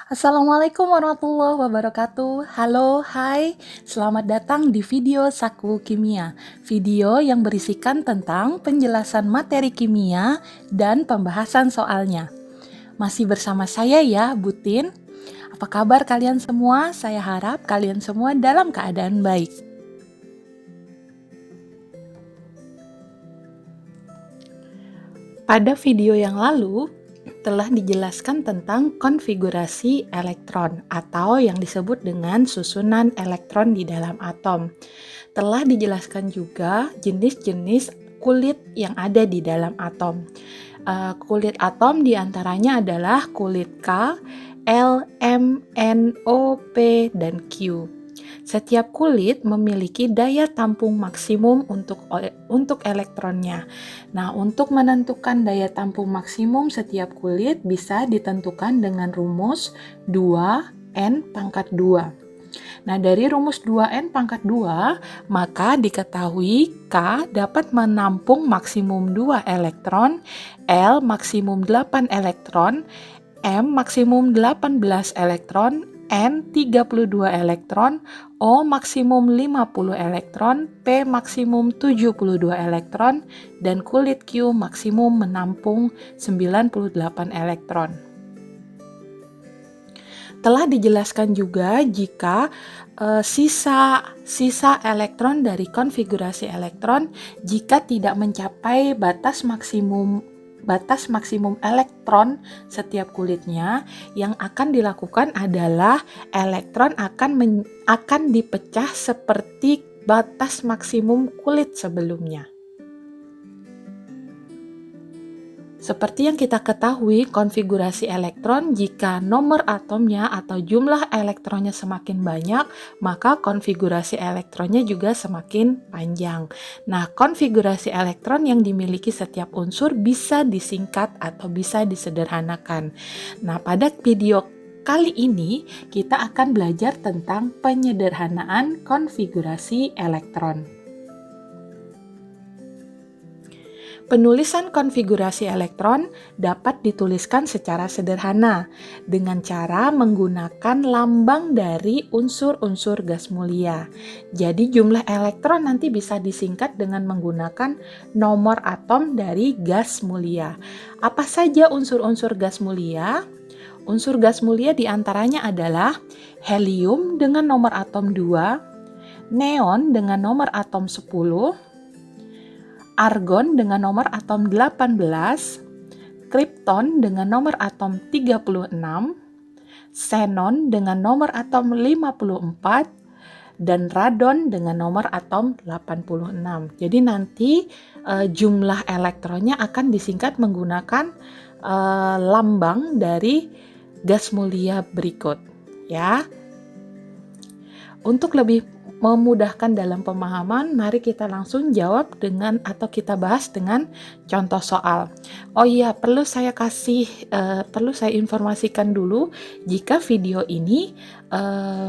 Assalamualaikum warahmatullahi wabarakatuh. Halo, hai. Selamat datang di video Saku Kimia. Video yang berisikan tentang penjelasan materi kimia dan pembahasan soalnya. Masih bersama saya ya, Butin. Apa kabar kalian semua? Saya harap kalian semua dalam keadaan baik. Pada video yang lalu, telah dijelaskan tentang konfigurasi elektron atau yang disebut dengan susunan elektron di dalam atom. Telah dijelaskan juga jenis-jenis kulit yang ada di dalam atom. Kulit atom diantaranya adalah kulit K, L, M, N, O, P, dan Q. Setiap kulit memiliki daya tampung maksimum untuk elektronnya. Nah, untuk menentukan daya tampung maksimum setiap kulit bisa ditentukan dengan rumus 2N pangkat 2. Nah, dari rumus 2N pangkat 2, maka diketahui K dapat menampung maksimum 2 elektron, L maksimum 8 elektron, M maksimum 18 elektron, N 32 elektron, O maksimum 50 elektron, P maksimum 72 elektron, dan kulit Q maksimum menampung 98 elektron. Telah dijelaskan juga jika sisa elektron dari konfigurasi elektron jika tidak mencapai batas maksimum elektron setiap kulitnya, yang akan dilakukan adalah elektron akan dipecah seperti batas maksimum kulit sebelumnya. Seperti yang kita ketahui, konfigurasi elektron, jika nomor atomnya atau jumlah elektronnya semakin banyak, maka konfigurasi elektronnya juga semakin panjang. Nah, konfigurasi elektron yang dimiliki setiap unsur bisa disingkat atau bisa disederhanakan. Nah, pada video kali ini kita akan belajar tentang penyederhanaan konfigurasi elektron. Penulisan konfigurasi elektron dapat dituliskan secara sederhana dengan cara menggunakan lambang dari unsur-unsur gas mulia. Jadi jumlah elektron nanti bisa disingkat dengan menggunakan nomor atom dari gas mulia. Apa saja unsur-unsur gas mulia? Unsur gas mulia diantaranya adalah helium dengan nomor atom 2, neon dengan nomor atom 10, argon dengan nomor atom 18, kripton dengan nomor atom 36, xenon dengan nomor atom 54, dan radon dengan nomor atom 86. Jadi nanti jumlah elektronnya akan disingkat menggunakan lambang dari gas mulia berikut, ya. Untuk lebih memudahkan dalam pemahaman, mari kita langsung jawab atau kita bahas dengan contoh soal. Oh iya, perlu saya informasikan dulu jika video ini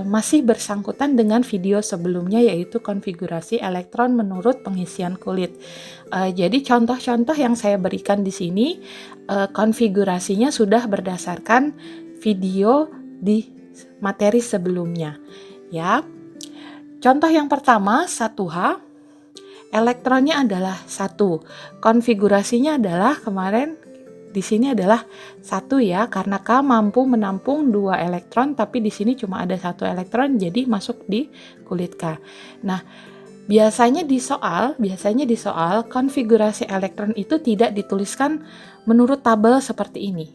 masih bersangkutan dengan video sebelumnya, yaitu konfigurasi elektron menurut pengisian kulit. Jadi contoh-contoh yang saya berikan di sini konfigurasinya sudah berdasarkan video di materi sebelumnya, ya. Contoh yang pertama, 1H, elektronnya adalah 1. Konfigurasinya adalah kemarin di sini adalah 1 ya, karena K mampu menampung 2 elektron, tapi di sini cuma ada 1 elektron, jadi masuk di kulit K. Nah, biasanya di soal konfigurasi elektron itu tidak dituliskan menurut tabel seperti ini,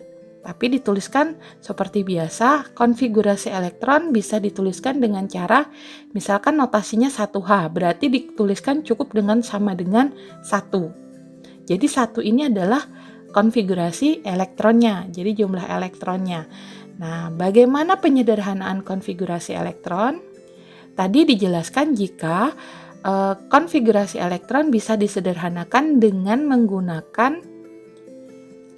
tapi dituliskan seperti biasa. Konfigurasi elektron bisa dituliskan dengan cara, misalkan notasinya 1H, berarti dituliskan cukup sama dengan 1. Jadi 1 ini adalah konfigurasi elektronnya, jadi jumlah elektronnya. Nah, bagaimana penyederhanaan konfigurasi elektron? Tadi dijelaskan jika konfigurasi elektron bisa disederhanakan dengan menggunakan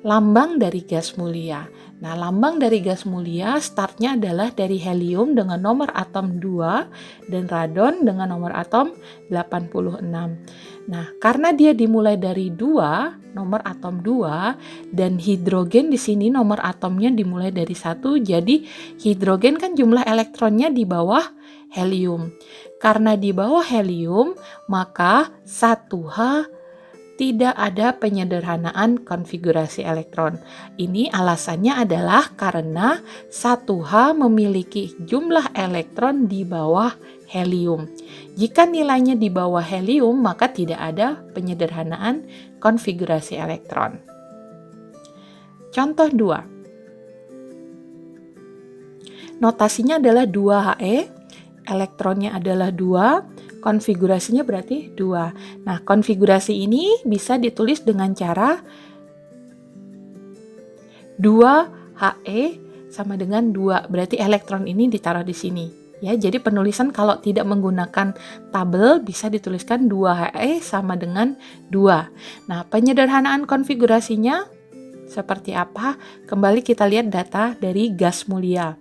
lambang dari gas mulia. Nah, lambang dari gas mulia startnya adalah dari helium dengan nomor atom 2 dan radon dengan nomor atom 86. Nah, karena dia dimulai dari 2, nomor atom 2, dan hidrogen di sini nomor atomnya dimulai dari 1, jadi hidrogen kan jumlah elektronnya di bawah helium. Karena di bawah helium, maka 1H tidak ada penyederhanaan konfigurasi elektron. Ini alasannya adalah karena 1H memiliki jumlah elektron di bawah helium. Jika nilainya di bawah helium, maka tidak ada penyederhanaan konfigurasi elektron. Contoh 2. Notasinya adalah 2He, elektronnya adalah 2, konfigurasinya berarti 2. Nah, konfigurasi ini bisa ditulis dengan cara 2He sama dengan 2. Berarti elektron ini ditaruh di sini. Ya, jadi penulisan kalau tidak menggunakan tabel bisa dituliskan 2He sama dengan 2. Nah, penyederhanaan konfigurasinya seperti apa? Kembali kita lihat data dari gas mulia.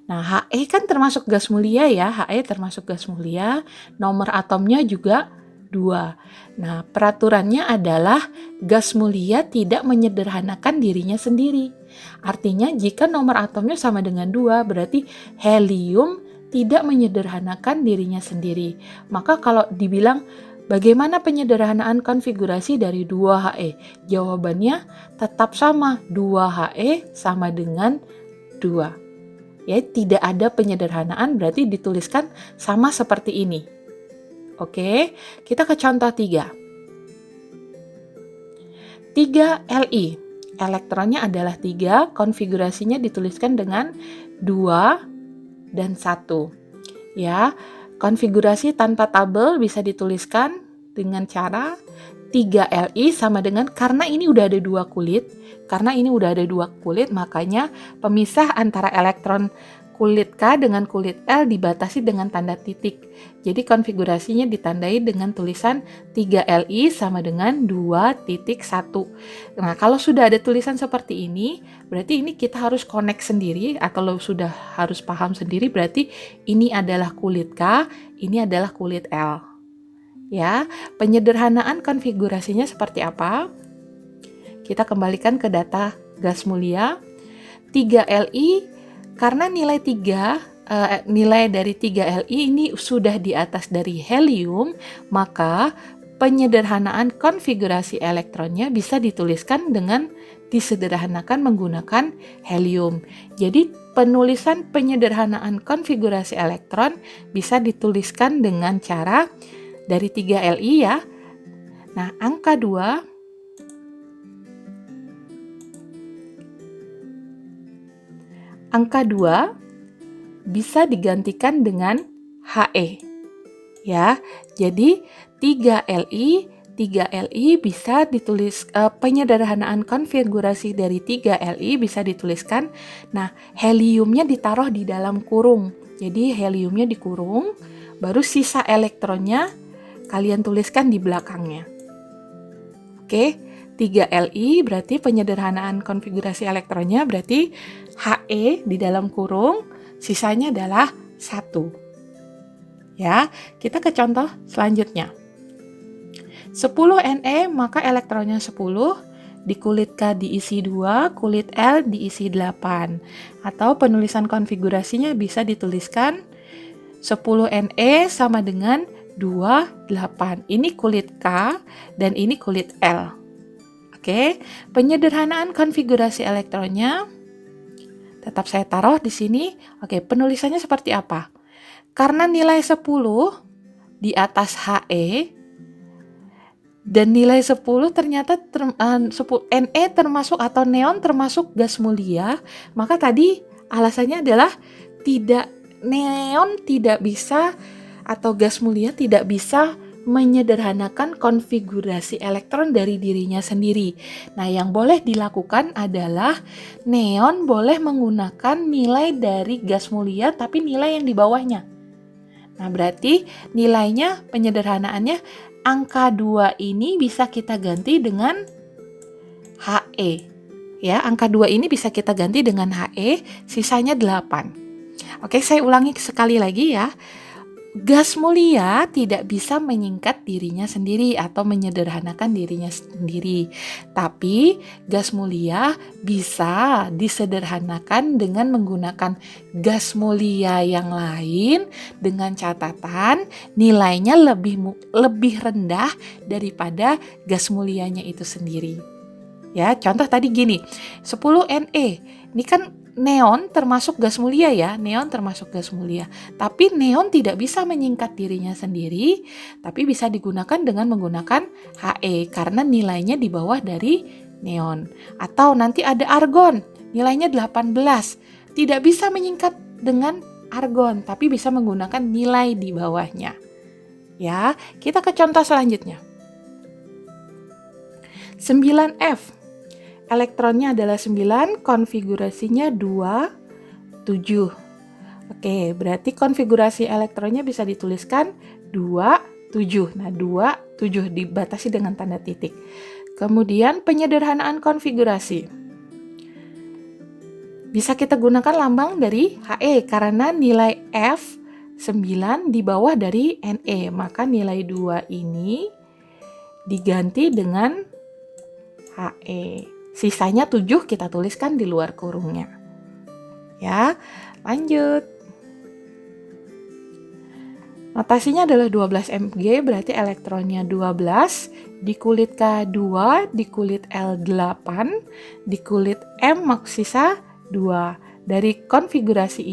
Nah, He kan termasuk gas mulia ya, He termasuk gas mulia, nomor atomnya juga 2. Nah, peraturannya adalah gas mulia tidak menyederhanakan dirinya sendiri. Artinya jika nomor atomnya sama dengan 2, berarti helium tidak menyederhanakan dirinya sendiri. Maka kalau dibilang bagaimana penyederhanaan konfigurasi dari 2He? Jawabannya tetap sama, 2He sama dengan 2. Ya, tidak ada penyederhanaan, berarti dituliskan sama seperti ini. Oke, kita ke contoh 3. 3Li. Elektronnya adalah 3, konfigurasinya dituliskan dengan 2 dan 1. Ya, konfigurasi tanpa tabel bisa dituliskan dengan cara 3Li sama dengan, karena ini udah ada 2 kulit, makanya pemisah antara elektron kulit K dengan kulit L dibatasi dengan tanda titik. Jadi konfigurasinya ditandai dengan tulisan 3Li sama dengan 2.1. Nah, kalau sudah ada tulisan seperti ini, berarti ini kita harus connect sendiri, atau sudah harus paham sendiri, berarti ini adalah kulit K, ini adalah kulit L. Ya, penyederhanaan konfigurasinya seperti apa? Kita kembalikan ke data gas mulia. 3Li, karena nilai dari 3Li ini sudah di atas dari helium, maka penyederhanaan konfigurasi elektronnya bisa dituliskan dengan disederhanakan menggunakan helium. Jadi penulisan penyederhanaan konfigurasi elektron bisa dituliskan dengan cara dari 3Li ya. Nah, angka 2 bisa digantikan dengan He. Ya, jadi 3Li bisa ditulis, penyederhanaan konfigurasi dari 3Li bisa dituliskan. Nah, heliumnya ditaruh di dalam kurung. Jadi heliumnya dikurung, baru sisa elektronnya kalian tuliskan di belakangnya. Oke, 3Li berarti penyederhanaan konfigurasi elektronnya berarti He di dalam kurung, sisanya adalah 1. Ya, kita ke contoh selanjutnya. 10Ne, maka elektronnya 10, di kulit K diisi 2, kulit L diisi 8. Atau penulisan konfigurasinya bisa dituliskan 10Ne sama dengan 28. Ini kulit K dan ini kulit L. Oke, penyederhanaan konfigurasi elektronnya tetap saya taruh di sini. Oke, penulisannya seperti apa? Karena nilai 10 di atas He dan nilai 10 ternyata Ne termasuk, atau neon termasuk gas mulia, maka tadi alasannya adalah neon tidak bisa, atau gas mulia tidak bisa menyederhanakan konfigurasi elektron dari dirinya sendiri. Nah, yang boleh dilakukan adalah neon boleh menggunakan nilai dari gas mulia tapi nilai yang di bawahnya. Nah, berarti nilainya, penyederhanaannya, angka 2 ini bisa kita ganti dengan He. Ya, angka 2 ini bisa kita ganti dengan He, sisanya 8. Oke, saya ulangi sekali lagi ya. Gas mulia tidak bisa menyingkat dirinya sendiri atau menyederhanakan dirinya sendiri. Tapi gas mulia bisa disederhanakan dengan menggunakan gas mulia yang lain dengan catatan nilainya lebih rendah daripada gas mulianya itu sendiri. Ya, contoh tadi gini, 10 Ne. Ini kan neon termasuk gas mulia ya, neon termasuk gas mulia. Tapi neon tidak bisa menyingkat dirinya sendiri, tapi bisa digunakan dengan menggunakan He karena nilainya di bawah dari neon. Atau nanti ada argon, nilainya 18. Tidak bisa menyingkat dengan argon, tapi bisa menggunakan nilai di bawahnya. Ya, kita ke contoh selanjutnya. 9F. Elektronnya adalah 9, konfigurasinya 2, 7. Oke, berarti konfigurasi elektronnya bisa dituliskan 2, 7. Nah, 2, 7 dibatasi dengan tanda titik. Kemudian penyederhanaan konfigurasi. Bisa kita gunakan lambang dari He karena nilai F 9 di bawah dari Ne. Maka nilai 2 ini diganti dengan He. Sisanya 7 kita tuliskan di luar kurungnya. Ya, lanjut. Notasinya adalah 12 Mg, berarti elektronnya 12, di kulit K2, di kulit L8, di kulit M sisa 2. Dari konfigurasi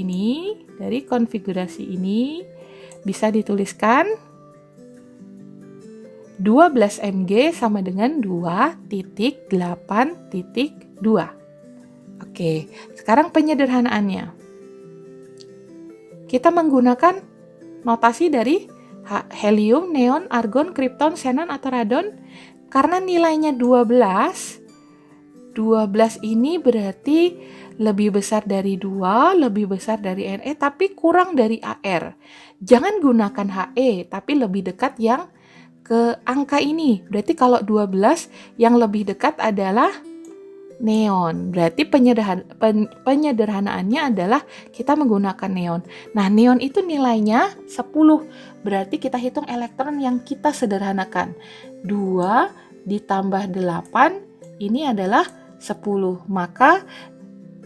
ini bisa dituliskan 12 Mg sama dengan 2.8.2. Oke, sekarang penyederhanaannya. Kita menggunakan notasi dari helium, neon, argon, kripton, xenon, atau radon. Karena nilainya 12 ini berarti lebih besar dari 2, lebih besar dari Ne, tapi kurang dari Ar. Jangan gunakan He, tapi lebih dekat yang ke angka ini. Berarti kalau 12 yang lebih dekat adalah neon. Berarti penyederhanaannya adalah kita menggunakan neon. Nah, neon itu nilainya 10. Berarti kita hitung elektron yang kita sederhanakan. 2 ditambah 8 ini adalah 10. Maka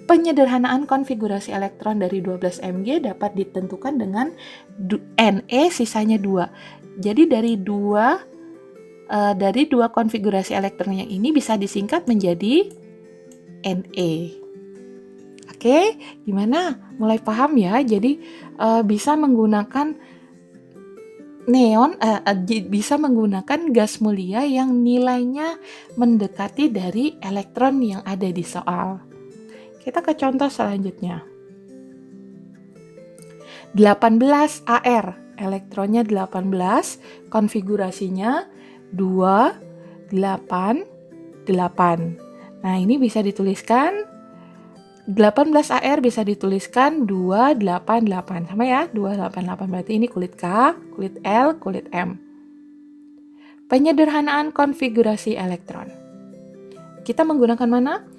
penyederhanaan konfigurasi elektron dari 12 Mg dapat ditentukan dengan Ne sisanya 2. Jadi dari dua konfigurasi elektron yang ini bisa disingkat menjadi Ne. Oke, gimana? Mulai paham ya? Jadi bisa menggunakan neon, bisa menggunakan gas mulia yang nilainya mendekati dari elektron yang ada di soal. Kita ke contoh selanjutnya. 18 Ar. Elektronnya 18, konfigurasinya 2, 8, 8. Nah, ini bisa dituliskan 18 Ar bisa dituliskan 288. Sama ya, 288. Berarti ini kulit K, kulit L, kulit M. Penyederhanaan konfigurasi elektron. Kita menggunakan mana?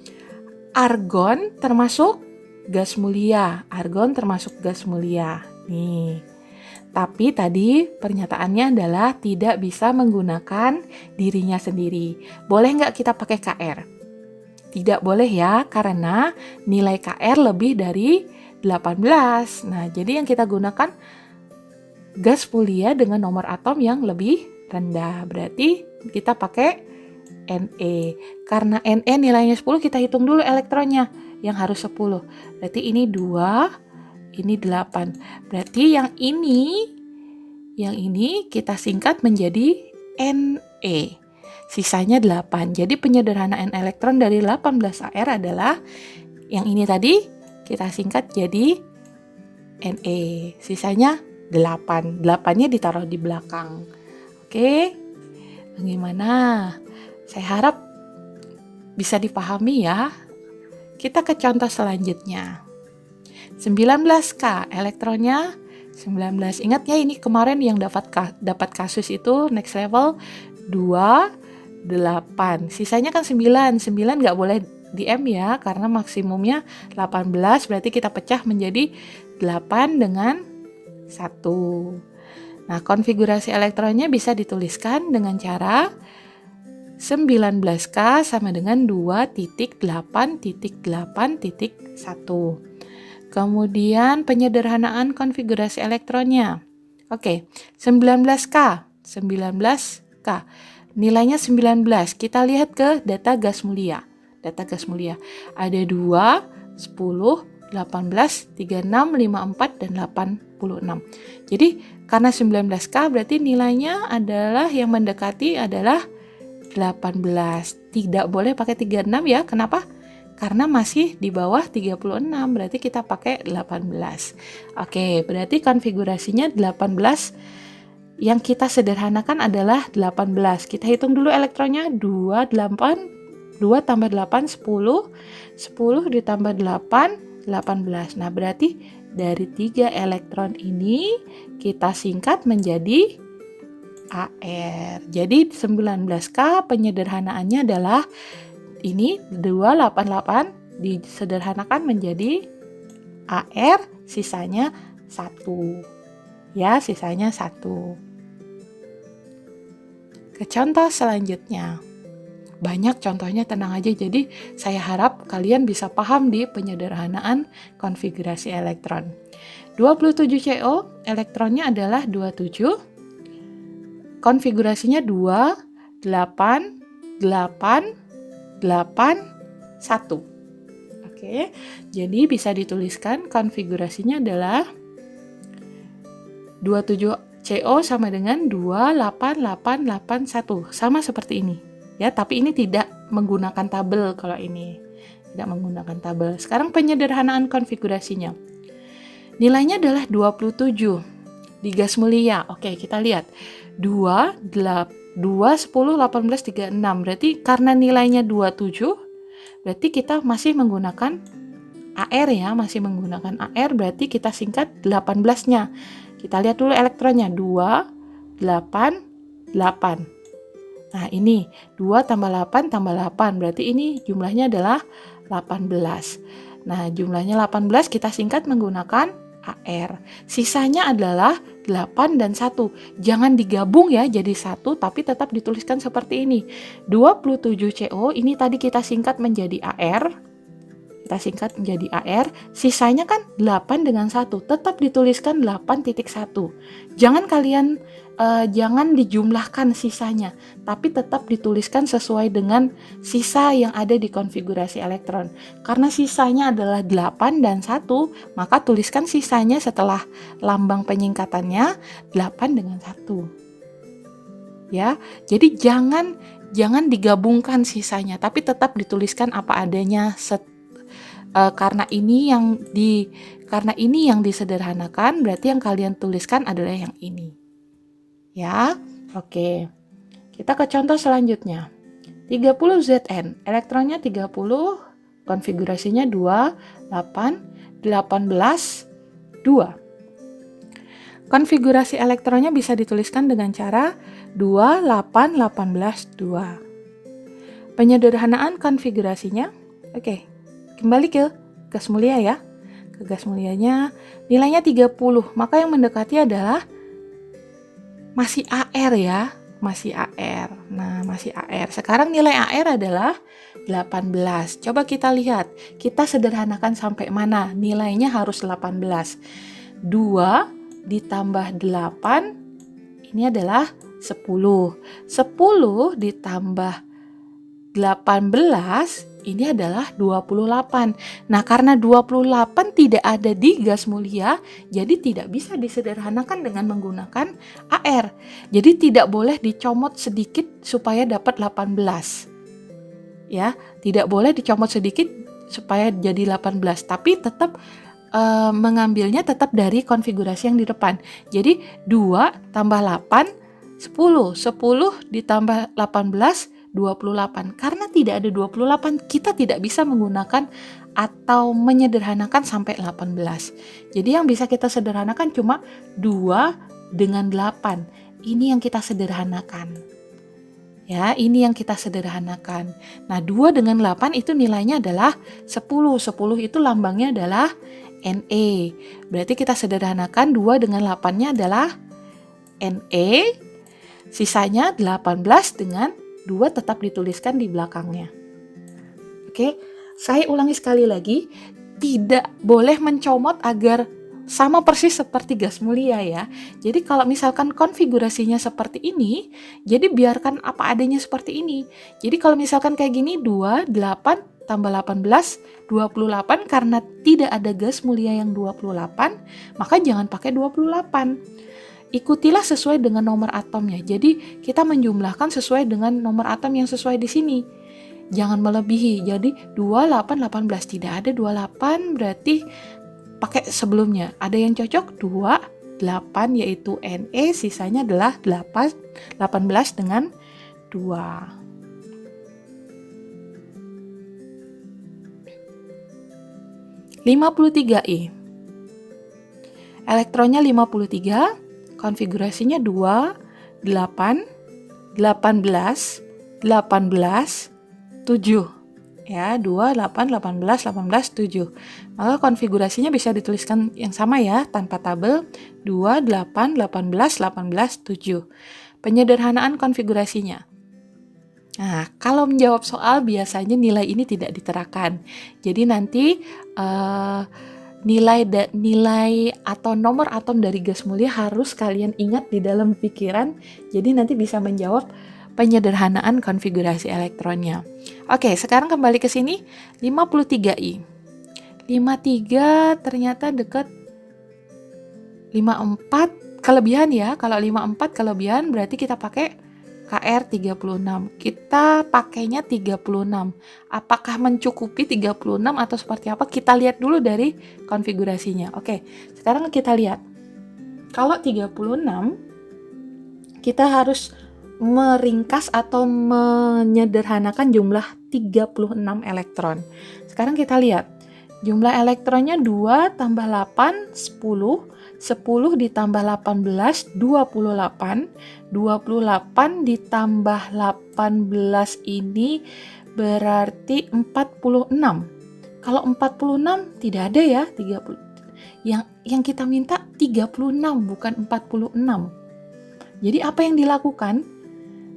Argon termasuk gas mulia. Argon termasuk gas mulia. Nih. Tapi tadi pernyataannya adalah tidak bisa menggunakan dirinya sendiri. Boleh nggak kita pakai Kr? Tidak boleh ya, karena nilai Kr lebih dari 18. Nah, jadi yang kita gunakan gas mulia dengan nomor atom yang lebih rendah. Berarti kita pakai Ne. Karena Ne nilainya 10, kita hitung dulu elektronnya yang harus 10. Berarti ini 2. Ini 8. Berarti yang ini kita singkat menjadi Ne. Sisanya 8. Jadi penyederhanaan elektron dari 18 Ar adalah yang ini tadi kita singkat jadi Ne. Sisanya 8. 8-nya ditaruh di belakang. Oke. Bagaimana? Saya harap bisa dipahami ya. Kita ke contoh selanjutnya. 19K, elektronnya 19. Ingat ya, ini kemarin yang dapat kasus itu next level 2, 8. Sisanya kan 9. 9 nggak boleh di M ya, karena maksimumnya 18, berarti kita pecah menjadi 8 dengan 1. Nah, konfigurasi elektronnya bisa dituliskan dengan cara 19K sama dengan 2.8.8.1. Kemudian penyederhanaan konfigurasi elektronnya. Oke, 19K. 19K. Nilainya 19. Kita lihat ke data gas mulia. Data gas mulia. Ada 2, 10, 18, 36, 54, dan 86. Jadi, karena 19K berarti nilainya adalah yang mendekati adalah 18. Tidak boleh pakai 36 ya. Kenapa? Karena masih di bawah 36, berarti kita pakai 18. Oke, berarti konfigurasinya 18. Yang kita sederhanakan adalah 18. Kita hitung dulu elektronnya. 2 tambah 8, 10. 10 ditambah 8, 18. Nah, berarti dari 3 elektron ini kita singkat menjadi AR. Jadi 19K penyederhanaannya adalah ini 288 disederhanakan menjadi AR, sisanya 1. Ya, sisanya 1. Ke contoh selanjutnya. Banyak contohnya, tenang aja. Jadi saya harap kalian bisa paham di penyederhanaan konfigurasi elektron. 27CO elektronnya adalah 27. Konfigurasinya 2, 8, 8, 8, 1. Oke, jadi bisa dituliskan konfigurasinya adalah 27CO sama dengan 28881. Sama seperti ini. Ya, tapi ini tidak menggunakan tabel kalau ini. Tidak menggunakan tabel. Sekarang penyederhanaan konfigurasinya. Nilainya adalah 27 di gas mulia. Oke, kita lihat. 2, 10, 18, 36. Berarti karena nilainya 27, berarti kita masih menggunakan AR ya, masih menggunakan AR, berarti kita singkat 18-nya. Kita lihat dulu elektronnya, 2, 8, 8. Nah, ini 2 tambah 8 tambah 8, berarti ini jumlahnya adalah 18. Nah, jumlahnya 18 kita singkat menggunakan AR. Sisanya adalah 8 dan 1. Jangan digabung ya jadi 1, tapi tetap dituliskan seperti ini. 27CO ini tadi kita singkat menjadi AR. Kita singkat menjadi AR. Sisanya kan 8 dengan 1. Tetap dituliskan 8.1. Jangan kalian jangan dijumlahkan sisanya, tapi tetap dituliskan sesuai dengan sisa yang ada di konfigurasi elektron. Karena sisanya adalah 8 dan 1, maka tuliskan sisanya setelah lambang penyingkatannya 8 dengan 1. Ya, jadi jangan digabungkan sisanya, tapi tetap dituliskan apa adanya karena ini yang disederhanakan, berarti yang kalian tuliskan adalah yang ini. Ya, oke. Kita ke contoh selanjutnya. 30ZN, elektronnya 30, konfigurasinya 2, 8, 18, 2. Konfigurasi elektronnya bisa dituliskan dengan cara 2, 8, 18, 2. Penyederhanaan konfigurasinya, oke. Kembali ke gas mulia ya. Ke gas mulianya nilainya 30, maka yang mendekati adalah masih AR ya, masih AR. Nah, masih AR. Sekarang nilai AR adalah 18. Coba kita lihat, kita sederhanakan sampai mana? Nilainya harus 18. 2 ditambah 8, ini adalah 10. 10 ditambah 18, ini adalah 28. Nah, karena 28 tidak ada di gas mulia, jadi tidak bisa disederhanakan dengan menggunakan AR. Jadi tidak boleh dicomot sedikit supaya dapat 18. Ya, tidak boleh dicomot sedikit supaya jadi 18, tapi tetap mengambilnya tetap dari konfigurasi yang di depan. Jadi 2 tambah 8, 10. 10 ditambah 18, 28. Karena tidak ada 28, kita tidak bisa menggunakan atau menyederhanakan sampai 18. Jadi yang bisa kita sederhanakan cuma 2 dengan 8. Ini yang kita sederhanakan. Ya, ini yang kita sederhanakan. Nah, 2 dengan 8 itu nilainya adalah 10. 10 itu lambangnya adalah Ne. Berarti kita sederhanakan 2 dengan 8-nya adalah Ne. Sisanya 18 dengan 2 tetap dituliskan di belakangnya. Oke, saya ulangi sekali lagi. Tidak boleh mencomot agar sama persis seperti gas mulia ya. Jadi kalau misalkan konfigurasinya seperti ini, jadi biarkan apa adanya seperti ini. Jadi kalau misalkan kayak gini 2, 8 tambah 18, 28 karena tidak ada gas mulia yang 28, maka jangan pakai 28. Ikutilah sesuai dengan nomor atomnya. Jadi kita menjumlahkan sesuai dengan nomor atom yang sesuai di sini. Jangan melebihi. Jadi 28, 18 tidak ada 28 berarti pakai sebelumnya. Ada yang cocok 2, 8 yaitu Ne, sisanya adalah 8, 18 dengan 2. (53i). Elektronnya 53, konfigurasinya 2, 8, 18, 18, 7. Ya, 2, 8, 18, 18, 7. Maka konfigurasinya bisa dituliskan yang sama ya, tanpa tabel. 2, 8, 18, 18, 7. Penyederhanaan konfigurasinya. Nah, kalau menjawab soal biasanya nilai ini tidak diterakan. Jadi nanti nilai atau nomor atom dari gas mulia harus kalian ingat di dalam pikiran. Jadi nanti bisa menjawab penyederhanaan konfigurasi elektronnya. Oke, sekarang kembali ke sini. 53i. 53 ternyata dekat 54 kelebihan ya. Kalau 54 kelebihan berarti kita pakai KR36. Kita pakainya 36. Apakah mencukupi 36 atau seperti apa? Kita lihat dulu dari konfigurasinya. Oke, sekarang kita lihat. Kalau 36 kita harus meringkas atau menyederhanakan jumlah 36 elektron. Sekarang kita lihat. Jumlah elektronnya 2 tambah 8, 10. 10 ditambah 18, 28. 28 ditambah 18 ini berarti 46. Kalau 46 tidak ada ya, 30. Yang kita minta 36 bukan 46. Jadi apa yang dilakukan?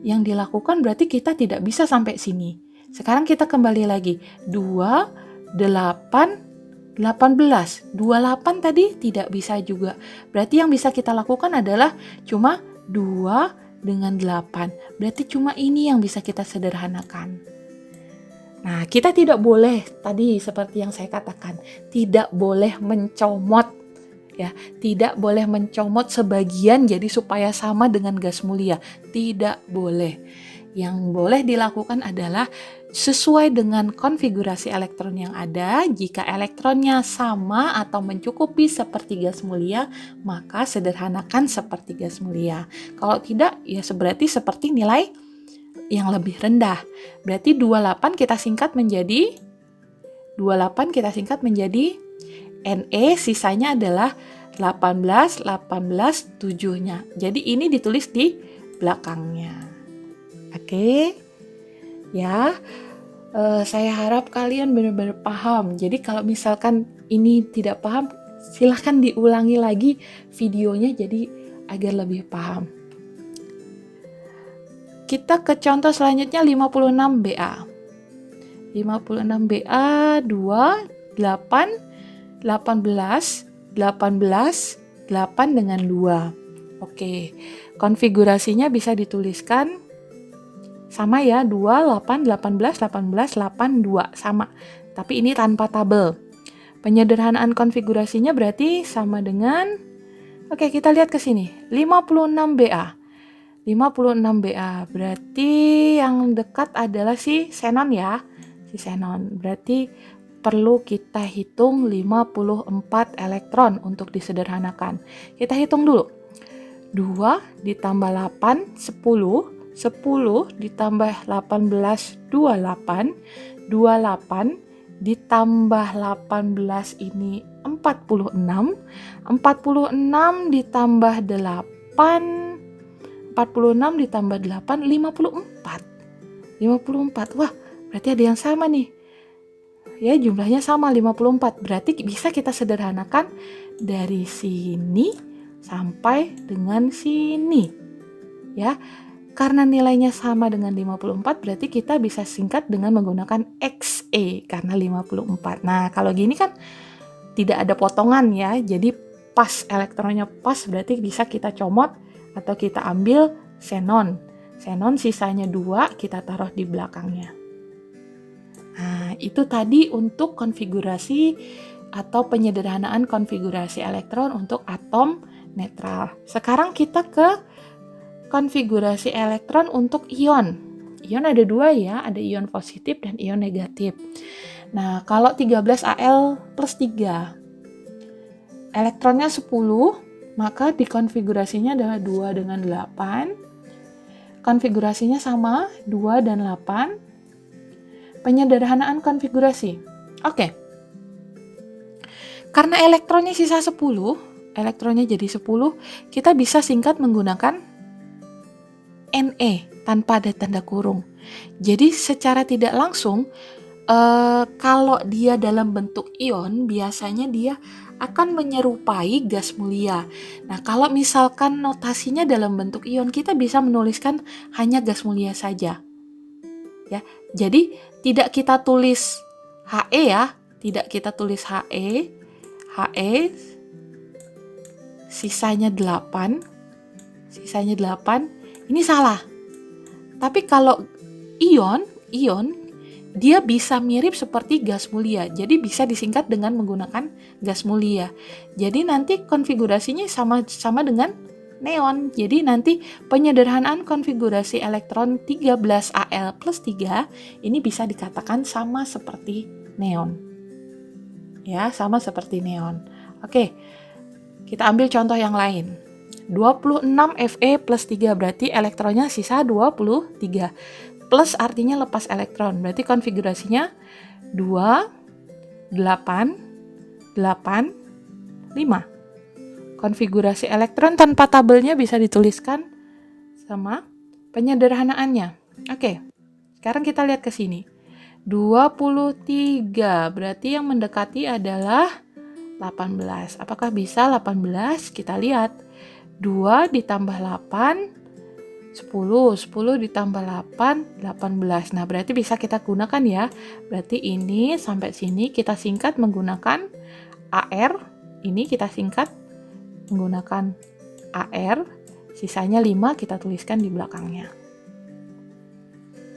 Yang dilakukan berarti kita tidak bisa sampai sini. Sekarang kita kembali lagi. 2, 8, 18. 28 tadi tidak bisa juga. Berarti yang bisa kita lakukan adalah cuma 2 dengan 8. Berarti cuma ini yang bisa kita sederhanakan. Nah, kita tidak boleh, tadi seperti yang saya katakan, tidak boleh mencomot. Ya, tidak boleh mencomot sebagian jadi supaya sama dengan gas mulia. Tidak boleh. Yang boleh dilakukan adalah sesuai dengan konfigurasi elektron yang ada. Jika elektronnya sama atau mencukupi seperti gas mulia, maka sederhanakan seperti gas mulia. Kalau tidak, ya berarti seperti nilai yang lebih rendah. Berarti 28 kita singkat menjadi Ne, sisanya adalah 18, 18, 7-nya. Jadi ini ditulis di belakangnya. Oke. Ya, saya harap kalian benar-benar paham. Jadi kalau misalkan ini tidak paham, silahkan diulangi lagi videonya jadi agar lebih paham. Kita ke contoh selanjutnya 56BA. 56BA 2, 8, 18, 18, 8 dengan 2. Oke, konfigurasinya bisa dituliskan sama ya, 2, 8, 18, 18, 8, 2, sama. Tapi ini tanpa tabel. Penyederhanaan konfigurasinya berarti sama dengan, oke kita lihat ke sini, 56BA. 56BA, berarti yang dekat adalah si xenon ya, si xenon. Berarti perlu kita hitung 54 elektron untuk disederhanakan. Kita hitung dulu. 2 ditambah 8, 10. 10 ditambah 18, 28. 28 ditambah 18 ini 46. 46 ditambah 8, 46 ditambah 8, 54. 54. Wah, berarti ada yang sama nih. Ya, jumlahnya sama 54. Berarti bisa kita sederhanakan dari sini sampai dengan sini. Ya. Karena nilainya sama dengan 54, berarti kita bisa singkat dengan menggunakan XE karena 54. Nah, kalau gini kan tidak ada potongan ya. Jadi pas, elektronnya pas, berarti bisa kita comot atau kita ambil xenon. Xenon sisanya 2, kita taruh di belakangnya. Nah, itu tadi untuk konfigurasi atau penyederhanaan konfigurasi elektron untuk atom netral. Sekarang kita ke konfigurasi elektron untuk ion. Ion ada 2 ya, ada ion positif dan ion negatif. Nah, kalau 13Al plus 3, elektronnya 10, maka dikonfigurasinya adalah 2 dengan 8. Konfigurasinya sama, 2 dan 8. Penyederhanaan konfigurasi. Oke. Karena elektronnya sisa 10, elektronnya jadi 10, kita bisa singkat menggunakan Ne tanpa ada tanda kurung. Jadi secara tidak langsung, kalau dia dalam bentuk ion, biasanya dia akan menyerupai gas mulia. Nah, kalau misalkan notasinya dalam bentuk ion, kita bisa menuliskan hanya gas mulia saja. Ya, jadi tidak kita tulis He ya, tidak kita tulis He, sisanya 8, ini salah. Tapi kalau ion, dia bisa mirip seperti gas mulia. Jadi bisa disingkat dengan menggunakan gas mulia. Jadi nanti konfigurasinya sama dengan neon. Jadi nanti penyederhanaan konfigurasi elektron 13Al plus 3 ini bisa dikatakan sama seperti neon. Ya, sama seperti neon. Oke, kita ambil contoh yang lain. 26 Fe plus 3 berarti elektronnya sisa 23. Plus artinya lepas elektron. Berarti konfigurasinya 2, 8, 8, 5. Konfigurasi elektron tanpa tabelnya bisa dituliskan sama penyederhanaannya. Oke, sekarang kita lihat ke sini. 23, berarti yang mendekati adalah 18. Apakah bisa 18? Kita lihat. 2 ditambah 8, 10 ditambah 8, 18. Nah, berarti bisa kita gunakan ya. Berarti ini sampai sini kita singkat menggunakan AR. Ini kita singkat menggunakan AR. Sisanya 5 kita tuliskan di belakangnya.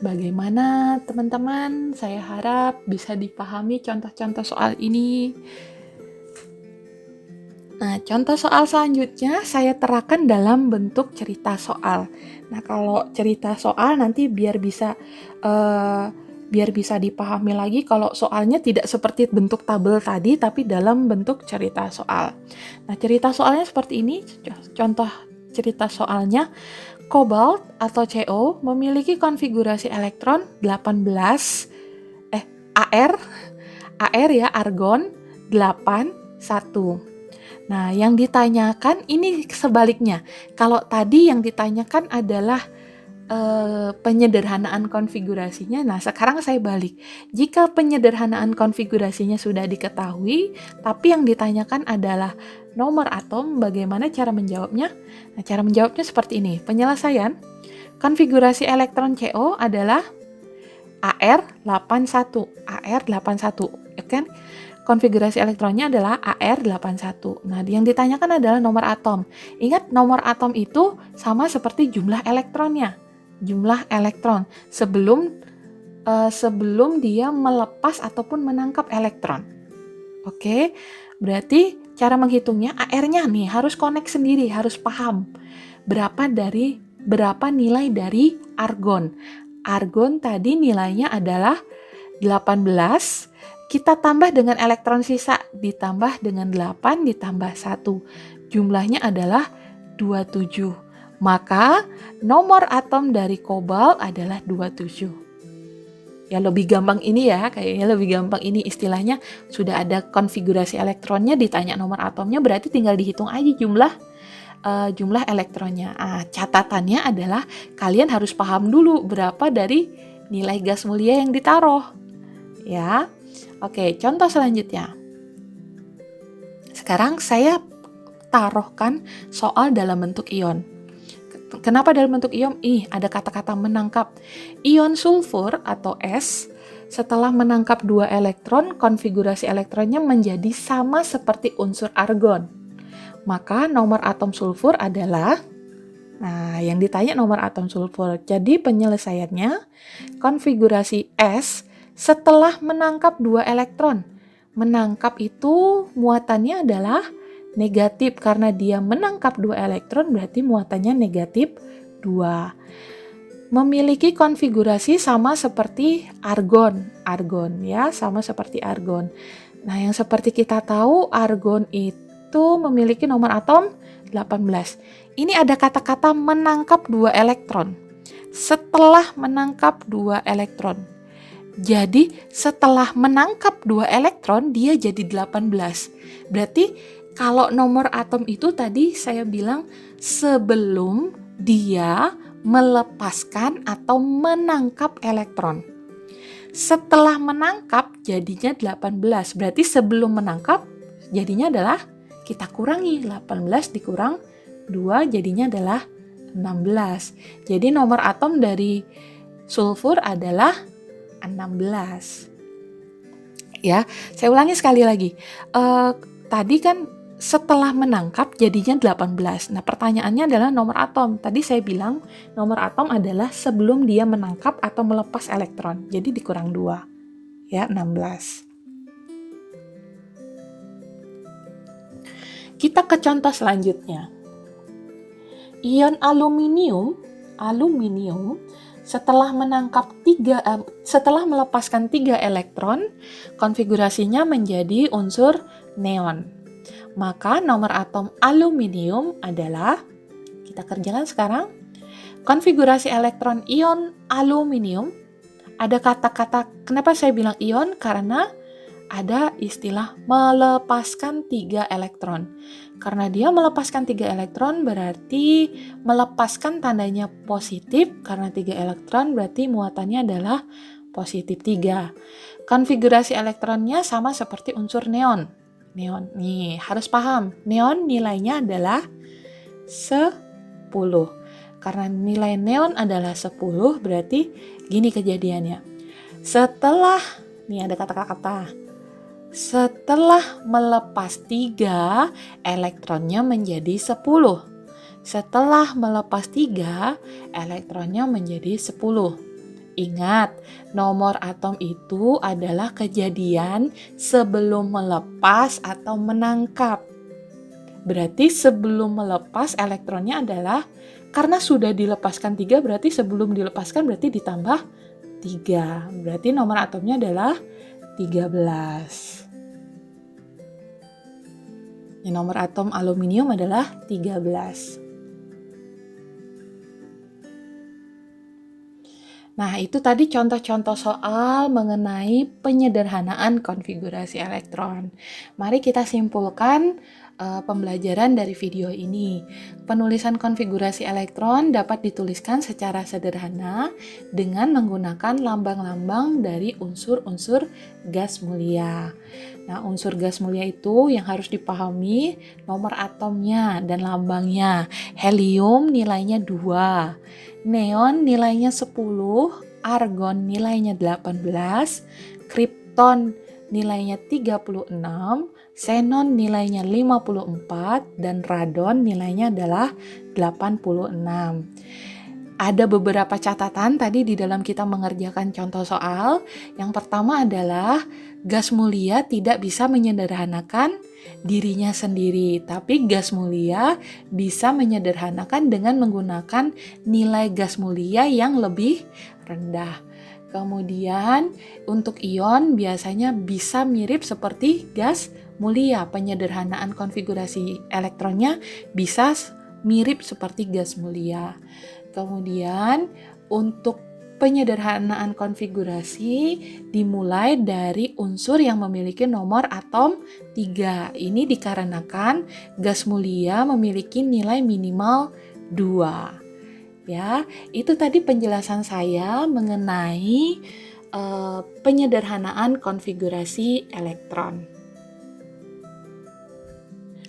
Bagaimana teman-teman? Saya harap bisa dipahami contoh-contoh soal ini. Nah, contoh soal selanjutnya saya terapkan dalam bentuk cerita soal. Nah, kalau cerita soal nanti biar bisa dipahami lagi kalau soalnya tidak seperti bentuk tabel tadi, tapi dalam bentuk cerita soal. Nah, cerita soalnya seperti ini. Contoh cerita soalnya, kobalt atau Co memiliki konfigurasi elektron 18, AR ya, argon 8, 1. Nah, yang ditanyakan ini sebaliknya. Kalau tadi yang ditanyakan adalah penyederhanaan konfigurasinya, nah sekarang saya balik. Jika penyederhanaan konfigurasinya sudah diketahui, tapi yang ditanyakan adalah nomor atom, bagaimana cara menjawabnya? Nah, cara menjawabnya seperti ini. Penyelesaian, konfigurasi elektron CO adalah AR81. Ya kan? Konfigurasi elektronnya adalah AR81. Nah, yang ditanyakan adalah nomor atom. Ingat, nomor atom itu sama seperti jumlah elektronnya. Jumlah elektron sebelum dia melepas ataupun menangkap elektron. Oke, berarti cara menghitungnya AR-nya nih harus connect sendiri, harus paham berapa nilai dari argon. Argon tadi nilainya adalah 18. Kita tambah dengan elektron sisa, ditambah dengan 8, ditambah 1. Jumlahnya adalah 27. Maka nomor atom dari kobalt adalah 27. Ya, lebih gampang ini ya, kayaknya lebih gampang ini istilahnya. Sudah ada konfigurasi elektronnya, ditanya nomor atomnya, berarti tinggal dihitung aja jumlah jumlah elektronnya. Catatannya adalah kalian harus paham dulu berapa dari nilai gas mulia yang ditaruh. Ya. Oke, contoh selanjutnya. Sekarang saya taruhkan soal dalam bentuk ion. Kenapa dalam bentuk ion? Ada kata-kata menangkap. Ion sulfur atau S setelah menangkap 2 elektron, konfigurasi elektronnya menjadi sama seperti unsur argon. Maka nomor atom sulfur adalah, yang ditanya nomor atom sulfur. Jadi penyelesaiannya, konfigurasi S setelah menangkap 2 elektron. Menangkap itu muatannya adalah negatif, karena dia menangkap 2 elektron berarti muatannya negatif 2. Memiliki konfigurasi sama seperti argon ya, sama seperti argon. Nah, yang seperti kita tahu argon itu memiliki nomor atom 18. Ini ada kata-kata menangkap 2 elektron. Setelah menangkap 2 elektron. Jadi setelah menangkap 2 elektron dia jadi 18. Berarti kalau nomor atom itu tadi saya bilang sebelum dia melepaskan atau menangkap elektron. Setelah menangkap jadinya 18. Berarti sebelum menangkap jadinya adalah kita kurangi 18 dikurang 2 jadinya adalah 16. Jadi nomor atom dari sulfur adalah 16. Ya, saya ulangi sekali lagi. Tadi kan setelah menangkap jadinya 18. Nah, pertanyaannya adalah nomor atom. Tadi saya bilang nomor atom adalah sebelum dia menangkap atau melepas elektron. Jadi dikurang 2. Ya, 16. Kita ke contoh selanjutnya. Ion aluminium setelah melepaskan 3 elektron, konfigurasinya menjadi unsur neon. Maka nomor atom aluminium adalah, kita kerjakan sekarang, konfigurasi elektron ion aluminium. Ada kata-kata, kenapa saya bilang ion? Karena ada istilah melepaskan 3 elektron. Karena dia melepaskan 3 elektron berarti melepaskan tandanya positif. Karena 3 elektron berarti muatannya adalah positif 3. Konfigurasi elektronnya sama seperti unsur neon. Neon, nih harus paham. Neon nilainya adalah 10. Karena nilai neon adalah 10 berarti gini kejadiannya. Setelah, nih ada kata-kata. Setelah melepas 3, elektronnya menjadi 10. Setelah melepas 3, elektronnya menjadi 10. Ingat, nomor atom itu adalah kejadian sebelum melepas atau menangkap. Berarti sebelum melepas elektronnya adalah, karena sudah dilepaskan 3, berarti sebelum dilepaskan berarti ditambah 3. Berarti nomor atomnya adalah 13. Nomor atom aluminium adalah 13. Nah, itu tadi contoh-contoh soal mengenai penyederhanaan konfigurasi elektron. Mari kita simpulkan pembelajaran dari video ini. Penulisan konfigurasi elektron dapat dituliskan secara sederhana dengan menggunakan lambang-lambang dari unsur-unsur gas mulia. Nah, unsur gas mulia itu yang harus dipahami nomor atomnya dan lambangnya. Helium nilainya 2, neon nilainya 10, argon nilainya 18, kripton nilainya 36, xenon nilainya 54, dan radon nilainya adalah 86. Ada beberapa catatan tadi di dalam kita mengerjakan contoh soal. Yang pertama adalah gas mulia tidak bisa menyederhanakan dirinya sendiri, tapi gas mulia bisa menyederhanakan dengan menggunakan nilai gas mulia yang lebih rendah. Kemudian untuk ion biasanya bisa mirip seperti gas mulia, penyederhanaan konfigurasi elektronnya bisa mirip seperti gas mulia. Kemudian untuk Penyederhanaan konfigurasi dimulai dari unsur yang memiliki nomor atom 3. Ini dikarenakan gas mulia memiliki nilai minimal 2. Ya, itu tadi penjelasan saya mengenai penyederhanaan konfigurasi elektron.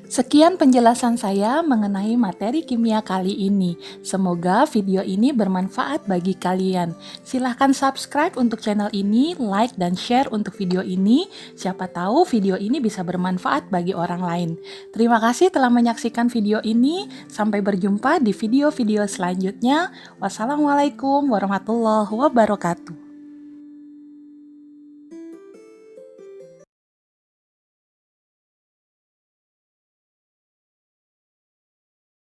Sekian penjelasan saya mengenai materi kimia kali ini. Semoga video ini bermanfaat bagi kalian. Silahkan subscribe untuk channel ini, like dan share untuk video ini. Siapa tahu video ini bisa bermanfaat bagi orang lain. Terima kasih telah menyaksikan video ini. Sampai berjumpa di video-video selanjutnya. Wassalamualaikum warahmatullahi wabarakatuh.